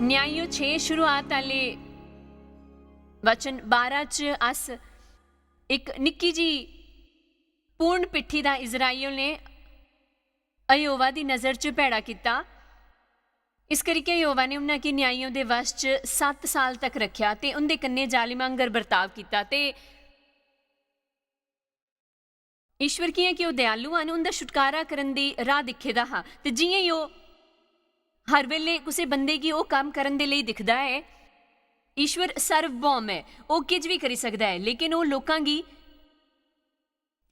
न्यायो 6 शुरुआत वाले वचन 12 च अस एक निक्की जी पूर्ण पिट्ठी दा इजराइल ने अयोवा दी नज़र च भैड़ा किया। इस करके अयोवा ने उन्होंने की न्यायियों के वश च 7 साल तक रखा तो उनके कन्ने जालिम आंगर बर्ताव किया। तो ईश्वर की है कि वह दयालु हैं, उनका छुटकारा करने की राह दिखेदा हाँ। तो जियां ही वह हर वेले किसी बंदे की वह काम करने के लिए दिखता है, ईश्वर सर्वभौम है, वह किज भी करी सकता है, लेकिन वह लोगों की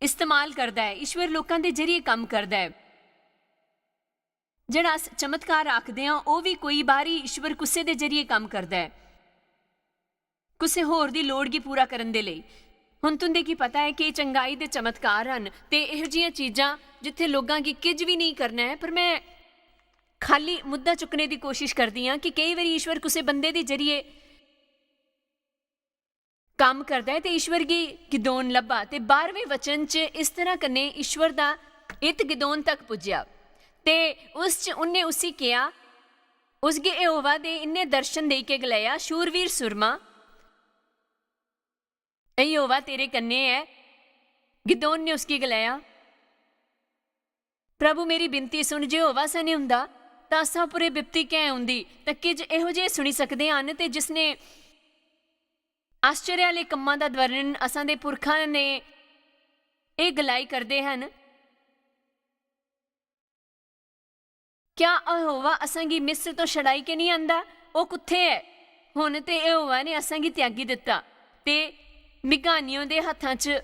इस्तेमाल करता है। ईश्वर लोगों के जरिए काम करता है। जिहड़ा अस चमत्कार आखते हैं वह भी कोई बारी ईश्वर किसी के जरिए काम करता है, किसी होर दी लोड़ की पूरा करने के लिए। हुण तुंदे की पता है कि चंगाई दे चमत्कार हैं तो इहो जिहियां चीज़ां जिथे लोगों की किज भी नहीं करना है, पर मैं खाली मुद्दा चुकने की कोशिश करती हाँ कि कई बार ईश्वर किसी बंदे के जरिए काम करता है। तो ईश्वर की गिदोन लभा तो 12वें वचन च इस तरह कन्ने ईश्वर का इत गिदोन तक पुज्या। तो उस उन्हें उसी किया, उसके यहोवा दे इन्ने दर्शन दे के गलाया, शूरवीर सुरमा यहोवा तेरे कन्ने है। गिदोन ने उसकी गलाया, प्रभु मेरी बिनती सुन, जे यहोवा सा नहीं हुंदा तां असां पूरे बिपती कै हुंदी, तां किज इहो जे सुनी सकदे हन। ते जिसने आश्चर्य वाले कम्मां दा वर्णन असां दे पुरखां ने ये गलाई करदे हन, क्या यहोवा असां गी मिस्र तो छड़ाई के नहीं आंदा? वो कुत्थे है? हुण ते यहोवा ने असां गी त्यागी दिता ते मिघानियों दे हत्थां च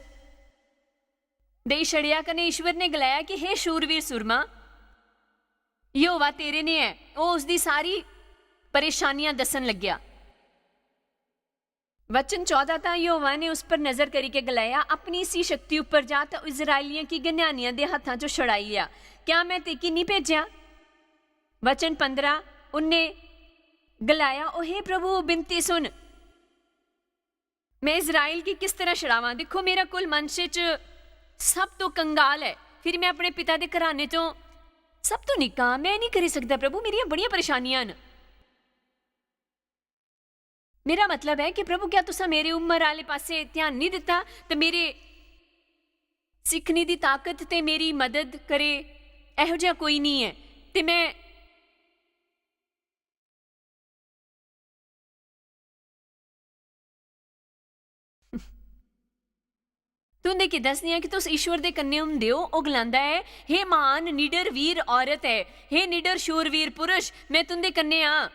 देई छड़िया। कने ईश्वर ने गलाया कि हे शूरवीर सुरमा, यहोवा तेरे ने है। वो उसकी सारी परेशानियां दसन लग्या। वचन 14 था, यहोवा ने उस पर नजर करी के गलाया, अपनी सी शक्ति ऊपर जा तो इजराइलियों की गन्यानियां दे हत्थां चों छड़ाई लिया, क्या मैं तेकी नहीं भेजा? वचन 15, उन्हें गलाया, ओ हे प्रभु बिनती सुन, मैं इजराइल की किस तरह छड़ावां? देखो मेरा कुल वंश च सब तो कंगाल है, फिर मैं अपने पिता के घराने चों सब तो निक्का, मैं नहीं करी सकता प्रभु, मेरिया बड़ियां परेशानियां न। मेरा मतलब है कि प्रभु क्या तुसा मेरे उम्र आले पासे ध्यान नहीं दिता? तो मेरे सीखने की ताकत ते मेरी मदद करे इहो जिहा कोई नहीं है। तो मैं तुंदे की दसनी है कि तुस ईश्वर दे कन्ने हुंदे हो। ओ गलांदा है, हे महान निडर वीर औरत है, हे निडर शूरवीर पुरुष, मैं तुंदे कन्ने हाँ।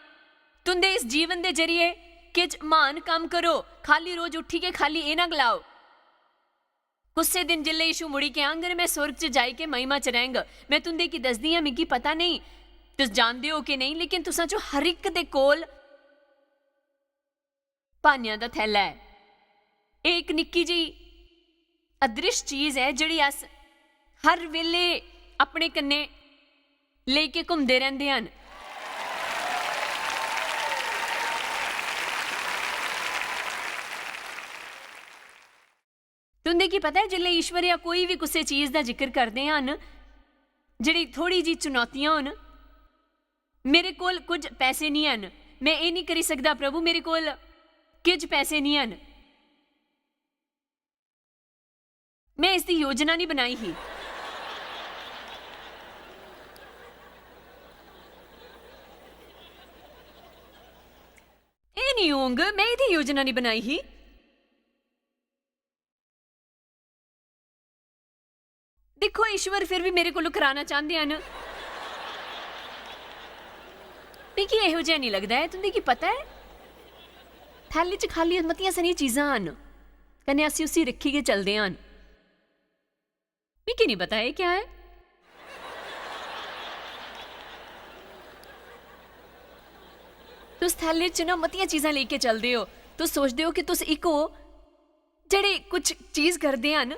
तुंदे इस जीवन दे जरिए किज महान काम करो, खाली रोज उठी के खाली ए ना गलाओ। कुछ दिन जिले यीशु मुड़ी के आंगर मैं स्वर्ग च जाई के महिमा च रहेंग। मैं तुंदे की दसदी हाँ, मिगी पता नहीं तुस जानदे हो कि नहीं, लेकिन तुसां चो हर एक दे कोल भानियां दा थैला है। एक निक्की जी अदृश्य चीज है जिहड़ी अस हर वेले अपने कन्ने लेके घूमदे रहिंदे हन। तुंदे की पता है जिले ईश्वर या कोई भी किसी चीज का जिक्र करते हैं जिहड़ी थोड़ी जी चुनौतियां होन, मेरे कोल कुछ पैसे नहीं हैं, मैं ये नहीं करी सकता प्रभु, मेरे कोल कुछ पैसे नहीं हैं, मैं इसकी योजना नहीं बनाई ही। ये नहीं होंगे, मैं इसकी योजना नहीं बनाई ही। देखो ईश्वर फिर भी मेरे को कराना चाहते हैं। मिगी इहो जिहा नहीं लगता है। तुंदे की पता है थैले च खाली मतियां सारियां चीज़ां हन, कन्नै असीं उसी रखी के चलदे हन। मिगी नहीं पता है क्या है। तुस थैले च ना मतियां चीज़ां लेके चलदे हो, तुस सोचदे हो कि तुस इक हो जेह्ड़े कुछ चीज़ करदे हन,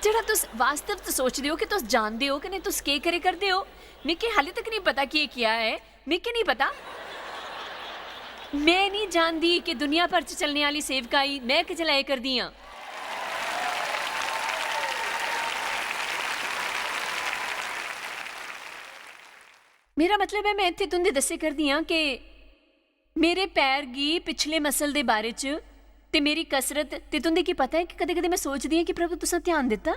जेह्ड़ा तुस वास्तव च सोचदे हो कि तुस जानदे हो कि नहीं तुस केह् करे करदे हो। मिगी हाले तक नहीं पता कि क्या है, मिगी नहीं पता। मैं नहीं जानती कि दुनिया भर च चलने वाली सेवकाई मैं कि चलाए करदी हाँ। मेरा मतलब है मैं इत्थे तुंदे दस्से करदी हां कि मेरे पैर गी पिछले मसल दे बारे च ते मेरी कसरत ते तुंदे की पता है कि कदे कदे मैं सोचदी हां कि प्रभु तुसां ध्यान दित्ता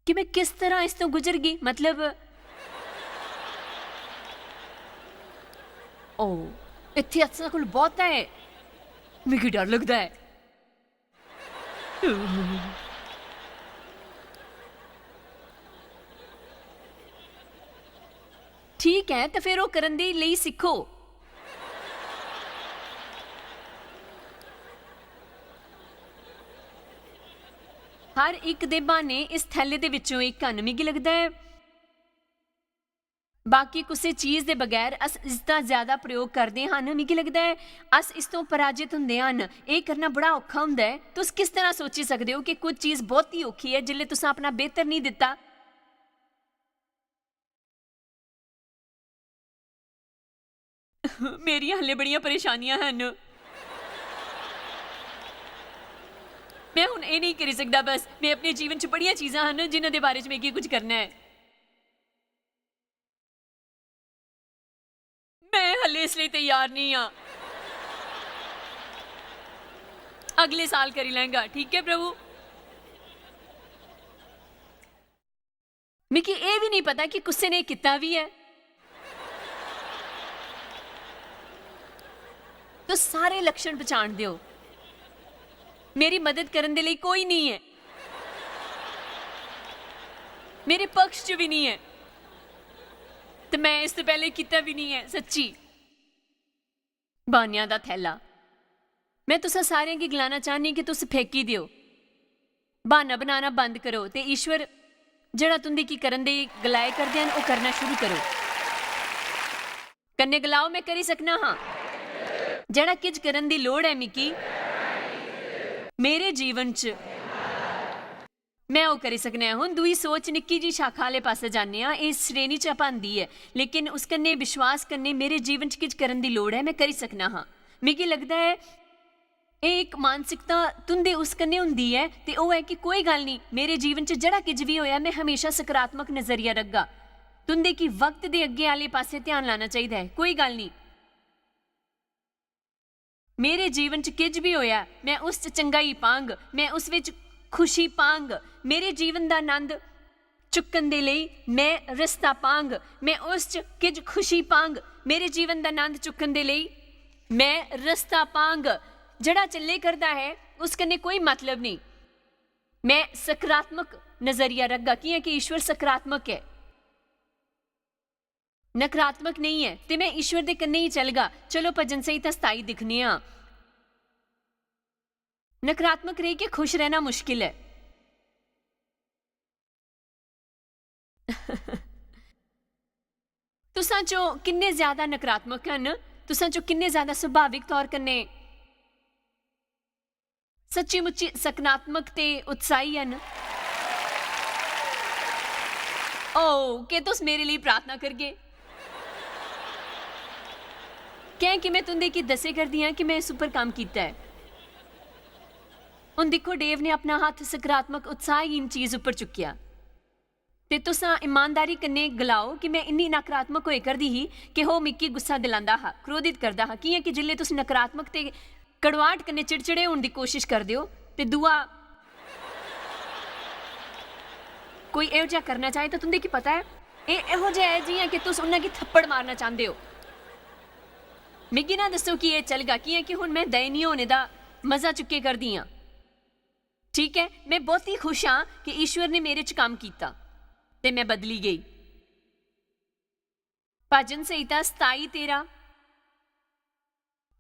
कि मैं किस तरह इस तो गुजर गई। मतलब ओ इत्थे असां कोल बहुत है, मिगी डर लगदा है। ठीक है तो फिर वो करन दे लई सिखो। हर एक दे बहाने इस थैले दे विचों एक हन, मिगी लगदा है बाकी किसी चीज़ के बगैर अस इसका ज़्यादा प्रयोग करते हैं। मिगी लगता है अस इस तो पराजित होंदे हन। ये करना बड़ा औखा हुंदा है। तुस किस तरह सोची सकते हो कि कुछ चीज़ बहुत ही औखी है जिल्ले तुसां अपना बेहतर नहीं दिता। मेरी हले बड़ियां परेशानियां हैं। मैं हुण ये नहीं करी सकदा। बस मैं अपने जीवन च बड़ियां चीज़ां हैं जिन्हां दे बारे च मैं कुछ करना है। मैं हले इसलिए तैयार नहीं हाँ। अगले साल करी लेंगा, ठीक है प्रभु। मिकी ये भी नहीं पता कि कुसे ने कितना भी है। तो सारे लक्षण पहचान दियो। मेरी मदद करने के लिए कोई नहीं है, मेरे पक्ष च भी नहीं है, तो मैं इससे पहले किता भी नहीं है। सच्ची बानिया दा थैला मैं तुसा सारे की गलाना चाहनी कि तुस फेंकी दियो। बहाना बनाना बंद करो ते ईश्वर जड़ा तुंदी की करन दे गलाए करदे हन, वो करना शुरू करो। कन्ने गलाओ मैं करी सकना हाँ। जड़ा किज करन दी लोड़ है मिकी मेरे जीवन च मैं वो करी सकना है। हुण दूई सोच निक्की जी शाखा वाले पासे जाने आ, इस श्रेणी च पांदी है, लेकिन उस कन्ने विश्वास करने मेरे जीवन च किज करन दी लोड़ है, मैं करी सकना हाँ। मिगी लगदा है एक मानसिकता तुंदे उस कन्ने हुंदी है ते ओह है कि कोई गल नहीं, मेरे जीवन च जड़ा किज भी होया मैं हमेशा सकारात्मक नजरिया रखगा। तुंदे की वक्त दे अगे आले पासे ध्यान लाना चाहिए है। कोई गल नहीं, मेरे जीवन च किज भी होया मैं उस चंगाई पांग, मैं उस विच खुशी पांग। मेरे जीवन का आनंद चुकन दे लई मैं रस्ता पांग, मैं उस च किज खुशी पांग। मेरे जीवन का आनंद चुकन दे लई मैं रस्ता पांग। जड़ा चले करता है उस कन्ने कोई मतलब नहीं। मैं सकारात्मक नजरिया रखगा कि है कि ईश्वर सकारात्मक है, नकारात्मक नहीं है, ते मैं ईश्वर दे कन्ने ही चलगा। चलो भजन संहिता 27 दिखने आ। नकारात्मक रह के खुश रहना मुश्किल है। तुसां चो किन्ने ज्यादा नकारात्मक हन, तुसां चो किन्ने ज्यादा स्वाभाविक तौर कन्ने सच्ची मुच्ची सकारात्मक ते उत्साही हन। ओ के तुस मेरे लिए प्रार्थना करगे? क्या कि मैं तुंदे की दसे कर दिया कि मैं इस उपर काम किया है। हुण देखो डेव ने अपना हाथ सकारात्मक उत्साहहीन चीज उपर चुकिया ते तुसां ईमानदारी कन्ने गलाओ कि मैं इन्नी नकारात्मक होए करदी ही कि हो मिकी गुस्सा दिलांदा हा, क्रोधित करदा हा। कि कि जिल्ले तुस नकारात्मक ते कड़वाहट कन्ने चिड़चिड़े होने की कोशिश करदे हो ते दूआ कोई इहो जिहा करना चाहे तो तुंदे की पता है इहो जिहा है जियां कि तुस उन्हां गी थप्पड़ मारना चाहते हो। मिगी ना दसो कि यह चलगा कि कि हुण मैं दयनीय होने का मजा चुके करदी हाँ। ठीक है, मैं बहुत ही खुश हाँ कि ईश्वर ने मेरे च काम किया ते मैं बदली गई। भजन संहिता 27:13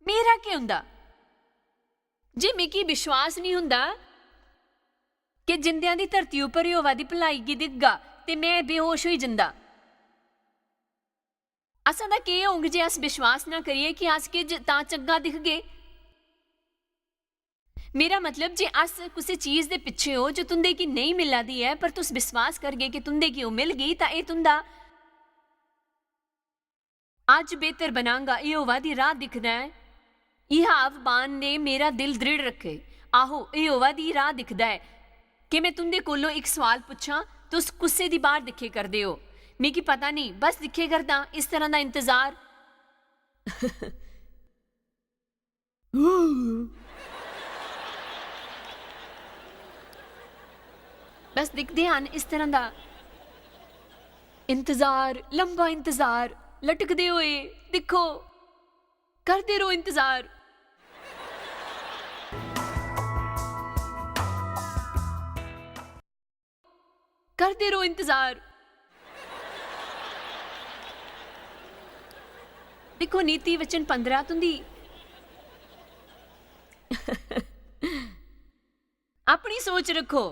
मेरा क्या हुंदा जे मिकी विश्वास नहीं हुंदा कि जिंदियां दी धरती उपर यहोवा दी भलाई गी दिखगा ते मैं बेहोश होई जंदा। असां दा के होंग जे अस विश्वास ना करिए कि अस किज तां चंगा दिखगे। मेरा मतलब जे अस किसी चीज दे पिछे हो जो तुंदे की नहीं मिला दी है पर तुस विश्वास करगे कि तुंदे की वो मिल गई तां ये तुंदा अज बेहतर बनांगा। यहोवा दी राह दिखना है। यह आह्वान ने मेरा दिल दृढ़ रखे। आहो यहोवा दी राह दिखदा है कि मैं तुंदे कोलों एक सवाल पुछां, तुस गुस्से दी बाहर दिखे करदे हो। मिगी पता नहीं, बस दिखे करदा इस तरह का इंतजार। बस दिखते हैं इस तरह का इंतजार, लंबा इंतजार, लटकते हुए दिखो, करते रहो इंतजार। करते रहो इंतजार। देखो नीति वचन 15 तुंदी अपनी सोच रखो,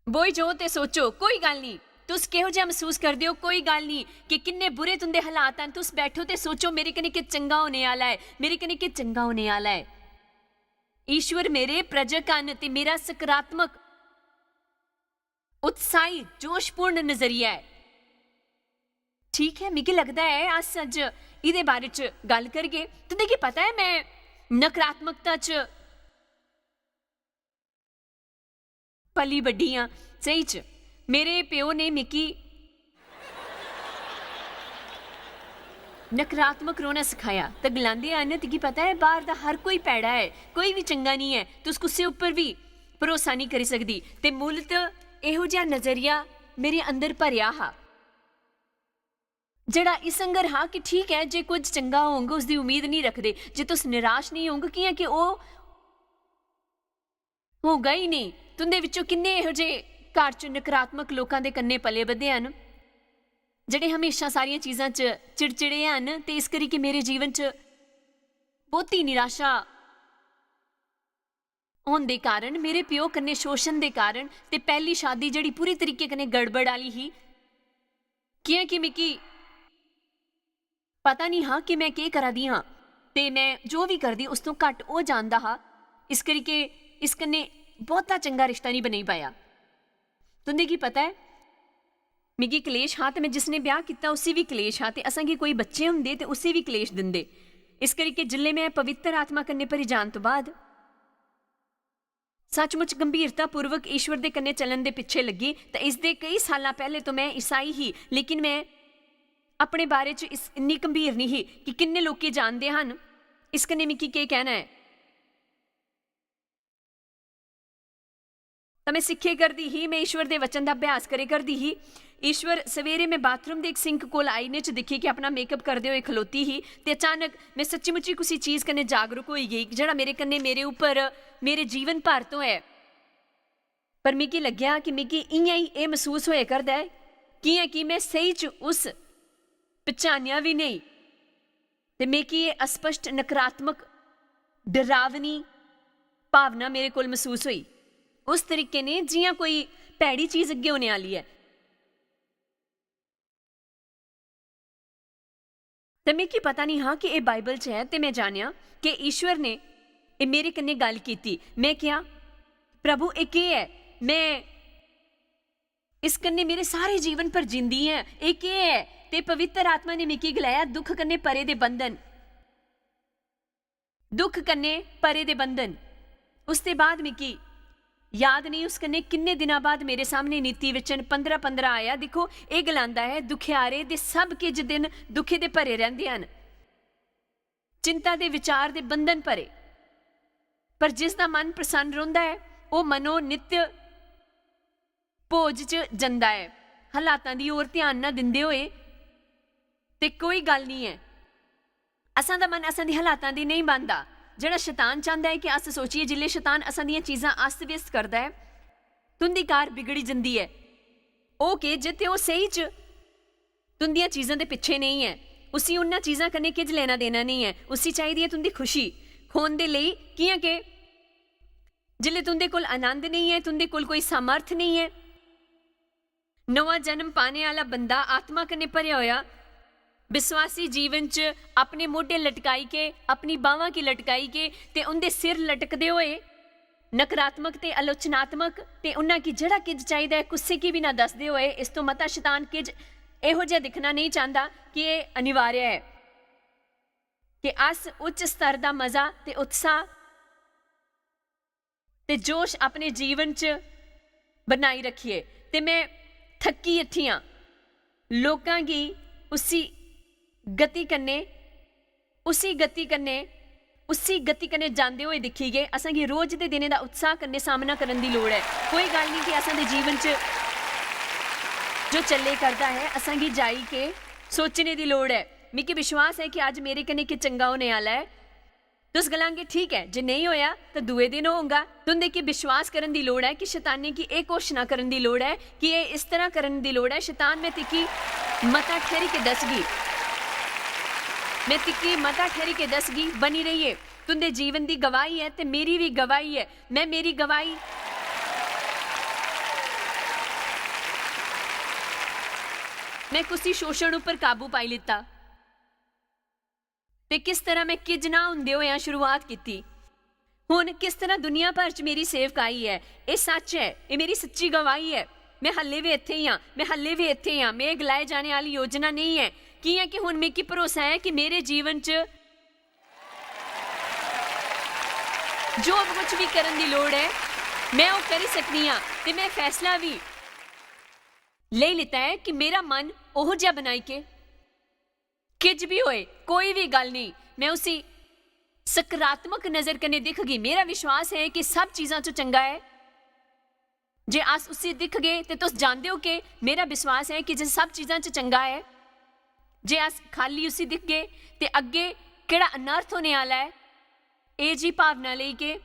बोई जो ते सोचो, कोई गल नहीं तुस किहो जिहा महसूस करदे हो, कोई गल नहीं कि किन्ने बुरे तुंदे हालात हैं, तुस बैठो ते सोचो मेरे कन्नै कि चंगा होने आला है, मेरे कन्नै कि चंगा होने आला है। ईश्वर मेरे प्रजक हन ते मेरा सकारात्मक उत्साही जोशपूर्ण नजरिया है। ठीक है, मिगी लगदा है अस अज इहदे बारे च गल करगे। तुंदे की पता है मैं नकारात्मकता च पली बड्डी हाँ। सही च मेरे प्यो ने मिगी नकारात्मक रौहना सिखाया। तो गलांदे आने तुगी पता है बाहर दा हर कोई पैड़ा है, कोई भी चंगा नहीं है, तुस कुसै उपर भी भरोसा नहीं करी सकदी। ते मूलत इहो जिहा नजरिया मेरे अंदर भरिया हा, जड़ा इस अंगर हा कि ठीक है जे कुछ चंगा होगा उसकी उम्मीद नहीं रखते, जे तुस निराश नहीं होंगे कि कि वो होगा ही नहीं। तुंदे विचों किन्ने इहो जे घर च नकारात्मक लोगों के कन्ने पले बधे हैं, ਜਿਹੜੇ हमेशा सारिया चीज़ों च चिड़चिड़े हैं, तो इस करी कि मेरे जीवन च बहुती निराशा होने के कारण, मेरे प्यो कन्ने शोषण के कारण, ते पहली शादी जिहड़ी पूरी तरीके कन्ने गड़बड़ वाली ही, कि मिगी पता नहीं हाँ कि मैं क्या करा दी हाँ, ते मैं जो भी करदी उस तो घट वो जानदा हा। इस करी के इस कन्ने बहुता चंगा रिश्ता नहीं बनी पाया। तुंदे की पता है मिगी कलेश हाँ, तो मैं जिसने ब्याह किया उसी भी कलेश हाँ, तो असांगे कोई बच्चे होंदे तो उसी भी कलेश दिंदे। इस करके जिले मैं पवित्र आत्मा कन्ने भरी जान तो बाद सचमुच गंभीरता पूर्वक ईश्वर के कन्ने चलन के पिछे लगी। तो इसके कई साल पहले तो मैं ईसाई ही, लेकिन मैं अपने बारे च इन्नी गंभीर नहीं ही कि किन्ने लोग जानते हैं। इस कन्ने मिगी क्या कहना है, तो मैं सिखे करती ही, मैं ईश्वर के वचन का अभ्यास करे करती ही। ईश्वर सवेरे मैं बाथरूम के एक सिंक को आईने च दिखी कि अपना मेकअप करते हुए खलोती ही, तो अचानक मैं सच्ची मुच्ची किसी चीज़ कन्ने जागरूक हो गई जड़ा मेरे कन्ने मेरे ऊपर मेरे जीवन भर तो है। पर मिगी लग्या कि मिगी इयां ही ये महसूस होया करदा है कि मैं सही च उस पहचानिया भी नहीं, तो मिगी ये अस्पष्ट नकारात्मक डरावनी भावना मेरे को महसूस हुई उस तरीके ने जियां कोई भैड़ी चीज़ अगे होने वाली है। तो मिगी पता नहीं हाँ कि यह बाइबल च है, तो मैं जानिया कि ईश्वर ने ये मेरे कन्ने गल की। मैं क्या प्रभु ये क्या है, मैं इस कन्ने मेरे सारे जीवन पर जिंदी है, ये क्या है। ते पवित्र आत्मा ने मिगी गलाया दुख कन्ने परे दे बंधन, दुख कन्ने परे दे बंधन। उसके बाद मिगी याद नहीं उस कन्ने किन्ने दिनों बाद मेरे सामने नीति वचन 15-15 आया। देखो ये गलांदा है दुखियारे दे सब किज दिन दुखे दे भरे रहंदे हन, चिंता दे विचार दे बंधन भरे, पर जिसका मन प्रसन्न रहिंदा है वह मनो नित्य भोज च जंदा है। हालातां दी ओर ध्यान ना दिंदे होए ते कोई गल नहीं है, असां दा मन असां दी हालातां दी नहीं बनदा। जड़ा शैतान चाहता है कि अस सोचिए जिले शैतान असां दियां चीज़ां अस्त व्यस्त करता है, तुंदी कार बिगड़ी जाती है, ओके जिते वो सही च तुंदियां चीज़ों के पिछे नहीं है, उसी उन्हां चीज़ां कन्नै किज लेना देना नहीं है, उसी चाहिए तुंदी खुशी खोन दे लई। कियां के जिले तुंदे कोल आनंद नहीं है, तुंदे कोल कोई सामर्थ नहीं है, नवा जन्म पाने वाला बंदा आत्मा कन्नै भरिया होया विश्वासी जीवन च अपने मोढे लटकाई के, अपनी बांवां की लटकाई के, ते उनके सिर लटकते हुए नकारात्मक ते आलोचनात्मक ते उन्हां की जड़ा किज चाहिए है कुछ की भी ना दसदे हुए, इस तो मता शैतान किज इहो जिहा दिखना नहीं चाहता कि ये अनिवार्य है कि अस उच्च स्तर का मज़ा ते उत्साह ते जोश अपने जीवन च बनाई रखिए। ते मैं थक्की इत्थी हाँ। लोकां गी उसी गति कन्नै जांदे होए दिक्खी गए। असांगी रोज दे दिनें दा उत्साह कन्नै सामना करन दी लोड़ है। कोई गल नहीं कि असां दे जीवन च जो चले करदा है असांगी जाई के सोचने दी लोड़ है। मिगी विश्वास है कि अज मेरे कन्नै कि चंगा होने आला है। तुस गलांगे ठीक है, जे नहीं होया तो दूए दिन होगा। तुंदे की विश्वास करन दी लोड़ है कि शैताने की एक घोषणा करन दी लोड़ है कि ये इस तरह करन दी लोड़ है। शैतान मैं तिकी मता ठहरी के दसगी, बनी रहिए। तुंदे जीवन दी गवाही है ते मेरी भी गवाही है। मैं मेरी गवाही मैं कुसी शोषण उपर काबू पाई लिता ते किस तरह मैं किज ना हुंदे होया शुरुआत की। हुण किस तरह दुनिया भर च मेरी सेवकाई है। ये सच है, ये मेरी सच्ची गवाही है। मैं हल्ले भी इत्थे ही हाँ, मैं गलाए जाने वाली योजना नहीं है। की है कि हुण मिगी भरोसा है कि मेरे जीवन च जो कुछ भी करन दी लोड़ है मैं वो करी सकनी हाँ। ते मैं फैसला भी ले लिता है कि मेरा मन ओहो जिहा बनाई के किज भी होए कोई भी गल नहीं, मैं उसी सकारात्मक नजर कने दिखगी। मेरा विश्वास है कि सब चीज़ां चो चंगा है। जे अस उसी दिख गए तो तुस जानते हो कि मेरा विश्वास है कि जे सब चीज़ां च चंगा है। जे अस खाली उसी दिख गए तो अगे केड़ा अनर्थ होने वाला है। ये जी भावना ले के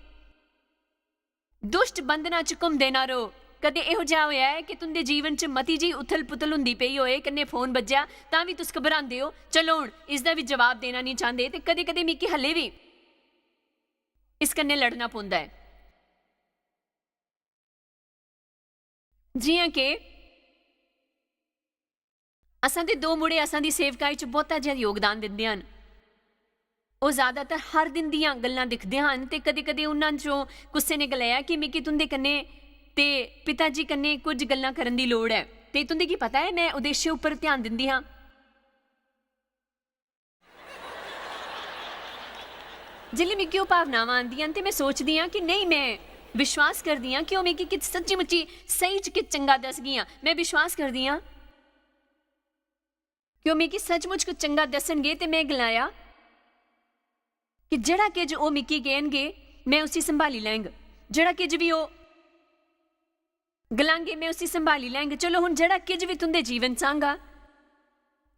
दुष्ट बंधना च घुमदे ना रहो। कदे इहो जिहा होया है कि तुंदे जीवन च मती जी उथल पुथल हुंदी पई होए, कन्ने फोन बज्जिया तां भी तुस घबरांदे हो। चलो हुण इसदा भी जवाब देना नहीं चाहते ते कदे कदे मिगी हले भी इस कन्ने लड़ना पौंदा है। जियां कि असां दे दो मुड़े असां दी सेवकाई च बहुता जिहा योगदान दिंदे हन। वो ज़्यादातर हर दिन दियां गल्लां दिखदे हन ते कदे कदे उन्हां चों कुसै ने गलाया कि मिगी तुंदे कन्ने ते पिता जी कन्ने कुछ गल्लां करन दी लोड़ है। ते तुंदे की पता है मैं उद्देश्य उपर ध्यान दिंदी हाँ। जिल्ले मिगी ओह भावनावां आंदियां ते मैं सोचदी हाँ कि नहीं, मैं विश्वास करदी हाँ कि ओह मिगी किश सच्ची मुच्ची सही च किश चंगा दसगियां। मैं विश्वास करदी हाँ कि ओह मिगी सचमुच कुछ चंगा दसणगे। ते मैं गलाया कि जेड़ा किज ओह मिगी कहणगे मैं उसी संभाली लैंग। जेड़ा किज भी ओह गलांगे मैं उसी संभाली लैंग। चलो हुण जेड़ा किज भी तुंदे जीवन चांगा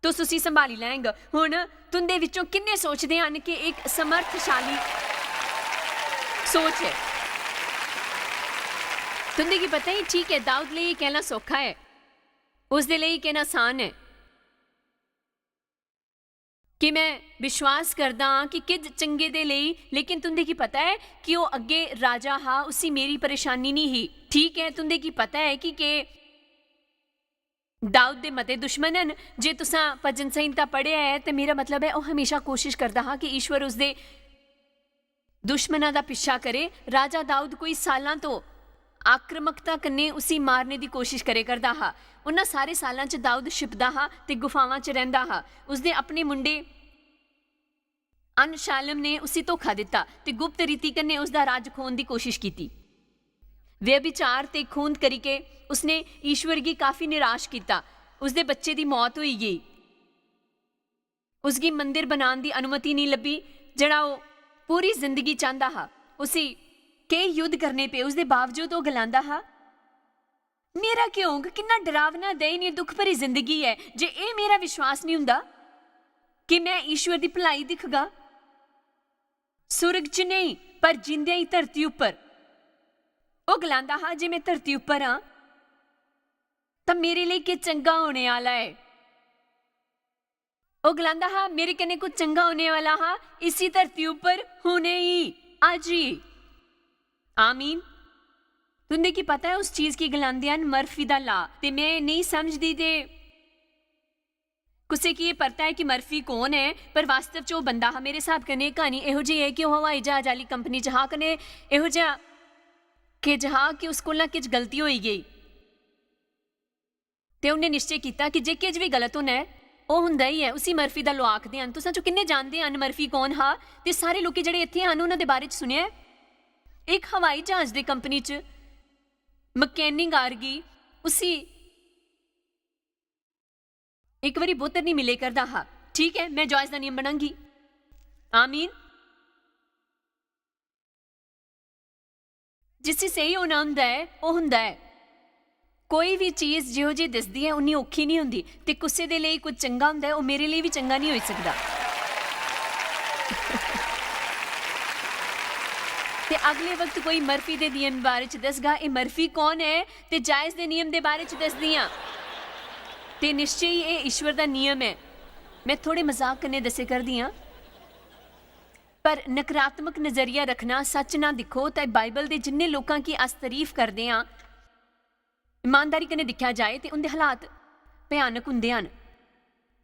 तुस उसी संभाली लैंग। हुण तुंदे विचों किन्ने सोचदे हन कि एक समर्थशाली सोच है। तुंदे की पता ही ठीक है, दाऊद लिए कहना सौखा है, उसदे लिए कहना आसान है कि मैं विश्वास करदा हाँ कि किज चंगे दे लई। लेकिन तुंदे की पता है कि वो अगे राजा हा, उसी मेरी परेशानी नहीं ही। ठीक है, तुंदे की पता है कि दाऊद दे मते दुश्मन हन। जे तुसां भजन संहिता पढ़िया है तो मेरा मतलब है वो हमेशा कोशिश करता हा कि ईश्वर उसदे दुश्मनां दा पिछा करे। राजा दाऊद कोई सालां तो आक्रमकता कन्ने उसी मारने की कोशिश करे करदा हा। उन्हां सारे सालां च दाऊद छिपदा हा ते गुफावां च रहिंदा हा। उसदे अपने मुंडे अनशालम ने उसी धोखा दिता ते गुप्त रीति कन्ने उसदा राज खोन की कोशिश की। व्यभिचार ते खून करके उसने ईश्वर की काफ़ी निराश किया। उसदे बच्चे की मौत हुई गई। उसकी मंदिर बनाने की अनुमति नहीं लभी जड़ा वो पूरी जिंदगी चाहता हा। उसी कई युद्ध करने पे, उसके बावजूद वो गलांदा हा मेरा क्यों कितना डरावना दयनीय दुख भरी जिंदगी है। जे ये मेरा विश्वास नहीं हुंदा कि मैं ईश्वर की भलाई दिखगा सुरग च नहीं पर जिंदे ही धरती उपर। वो गलांदा हा जे मैं धरती उपर हाँ तो मेरे लिए क्या चंगा होने वाला है। वो गलांदा हा मेरे कने कुछ चंगा होने वाला हा इसी धरती उपर हुणे ही आज ही। आमीन। तुंदे की पता है उस चीज की गलांदे हन मर्फी दा ला। ते मैं नहीं समझदी ते कुसे की ये पता है कि मर्फी कौन है, पर वास्तव च वो बंदा हा। मेरे हिसाब कन्नै कहानी इहो जी है कि वह हवाई जहाज वाली कंपनी च हा कने इहो जिहा कि जहा कि उस कोल किश गलती होई गई ते उन्हें निश्चय किया कि जे किश भी गलत होना है वो हुंदा ही है। उसी मर्फी दा लो आखदे हन। तुसां चों किन्ने जानदे हन मर्फी कौन हा? ते सारे लोग जिहड़े इत्थे हन उन्हां दे बारे च सुनिया। एक हवाई जहाज की कंपनी च मकैनिक आरगी उसी एक बारी पुत्र नहीं मिले करदा हा, ठीक है, मैं जॉयस का नियम बनांगी। आमीन। जिस सही होना हुंदा है वो हुंदा है। कोई भी चीज़ जिहो जी दिसदी है उन्नी औखी नहीं हुंदी, ते कुसै दे लई कुछ चंगा हुंदा है वो मेरे लिए भी चंगा नहीं हो सकदा। ते अगले वक्त कोई मर्फी दे नियम बारे च दसगा, ये मर्फी कौन है, ते जायज़ दे नियम दे बारे च दसदियां, ते निश्चय ही ये ईश्वर दा नियम है। मैं थोड़े मजाक कन्नै दस्से करदी हां, पर नकारात्मक नज़रिया रखना, सच ना दिखो तो बाइबल के जिन्ने लोगों की अस तारीफ करते हैं ईमानदारी कन्नै दिखा जाए तो उनके हालात भयानक होंदे हन।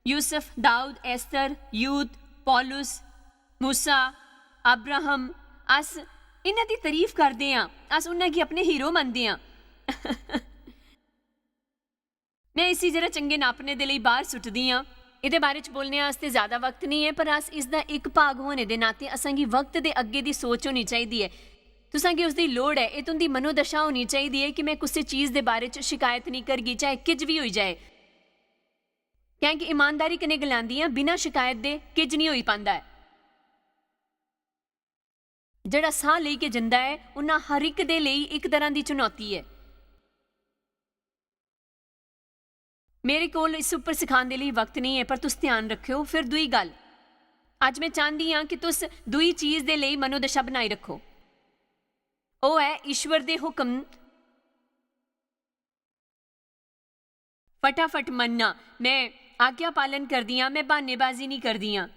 यूसुफ, दाऊद, एस्तर, यूत, पौलुस, मूसा, अब्राहम, अस इन्हां दी तारीफ करते हैं, अस उन्हां गी अपने हीरो मनते हैं। मैं इसी जरा चंगे नापने दे लई बाहर सुटदी हाँ। ਇਹਦੇ ਬਾਰੇ ਚ बोलने वास्ते ज़्यादा वक्त नहीं है, पर अस इसका एक भाग होने के नाते असांगी वक्त के अगे की सोच होनी चाहिए है, तुसांगी उसकी लोड़ है। ये तुंदी मनोदशा होनी चाहिए है कि मैं किसी चीज़ के बारे च शिकायत नहीं करगी, चाहे किज भी हो जाए, क्योंकि ईमानदारी कन्नै गलांदी हां, बिना शिकायत दे किज नहीं हो पांदा है। जिहड़ा साह लेके जिंदा है उन्हां हर एक दे लई एक तरह की चुनौती है। मेरे कोल इस उपर सिखाने के लिए वक्त नहीं है, पर तुस ध्यान रखियो। फिर दुई गल अज मैं चाहती हाँ कि तुस दुई चीज़ के लिए मनोदशा बनाई रखो, वो है ईश्वर के हुक्म फटाफट मनना। मैं आज्ञा पालन करदी हाँ, मैं बहानेबाजी नहीं करदी हाँ,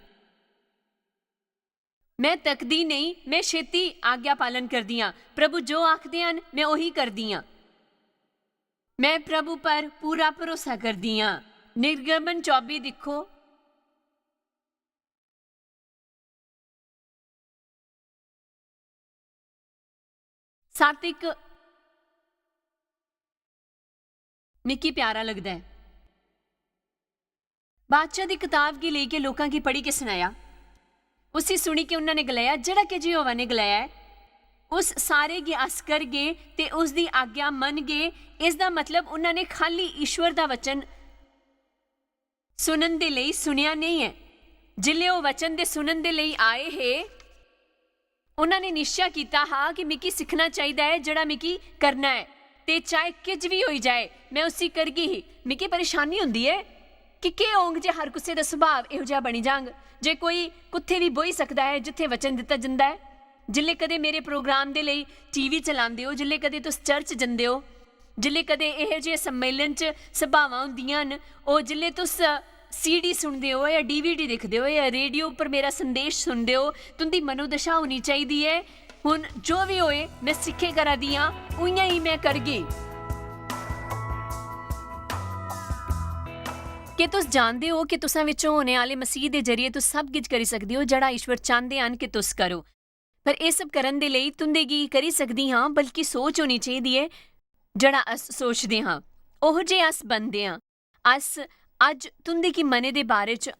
मैं तकदी नहीं, मैं छेती आज्ञा पालन करदी हाँ। प्रभु जो आखदे हन मैं उही करदी हाँ, मैं प्रभु पर पूरा भरोसा करदी हाँ। निर्गमन 24 दिखो, सातिक मिकी प्यारा लगता है। बादशाह की किताब की लेके लोगों की पढ़ी के सुनाया, उसी सुनी के उन्होंने गलाया जड़ा के यहोवा ने गलाया है उस सारे गे अस कर गए ते उसकी आज्ञा मन गए। इसका मतलब उन्होंने खाली ईश्वर का वचन सुनन दे लई सुनिया नहीं है, जिले वो वचन दे सुनन दे लई आए है उन्होंने निश्चय किया हा कि मिकी सीखना चाहिए है, जड़ा मिकी करना है, ते चाहे किज भी हो जाए मैं उसी करगी ही। मिकी परेशानी होंदी है कि होंग जे हर किसी का सुभाव इहो जिहा बनी जांग, जे कोई कुत्थे भी बोही सकता है जिथे वचन दिता जाता है। जिले कदे मेरे प्रोग्राम के लिए टीवी चलाते हो, जिले कदे तुस चर्च जाते हो, जिले कदे इहो जिहे सम्मेलन च सभावां हुंदियां न, ओ जिले तुस CD सुनते हो या DVD देखते हो या रेडियो पर मेरा संदेश सुनते हो, तुंदी मनोदशा होनी चाहिए है हुण जो भी होए मैं सिखे करा दी हां उइयां ही मैं करगी। कि तुस जानते हो कि तुसां विचों होने वाले मसीह के जरिए तुस सब कुछ करी सकते हो जड़ा ईश्वर चाहते हैं कि तुस करो, पर यह सब करन दे लई तुंदे गी करी सकदी हाँ, बल्कि सोच होनी चाहिए है जड़ा अस सोचते हाँ ओह जे अस बनते हाँ। अस अज तुंदे की मने दे बारे च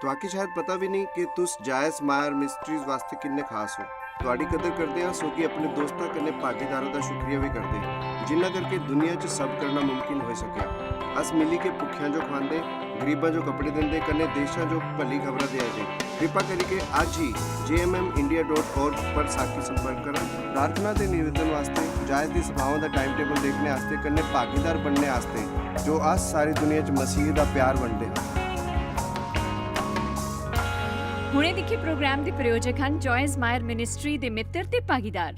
तुआकी शायद पता भी नहीं कि तुस जायस मायर मिस्ट्रीज वास्ते किन्ने खास हो। तुहाडी कदर करते हैं सो कि अपने दोस्तों कन्ने भागीदारों का शुक्रिया भी करते हैं जिन्ना करके दुनिया च सब करना मुमकिन हो सके। अस मिली के भुखियां जो खांदे, गरीबां जो कपड़े देंदे, कन्ने देशां जो भली खबरां दे जे। कृपा करके आज ही jmmindia.org पर साखी संपर्क करें। प्रार्थना के निवेदन वास्ते, जायज की सभाओं का टाइम टेबल देखने वास्ते, कन्ने भागीदार बनने वास्ते जो अस सारी दुनिया च मसीह का प्यार वंडे हैं। हुणे दिखे प्रोग्राम के प्रायोजक हैं जॉयस मायर मिनिस्ट्री के मित्र ते भागीदार।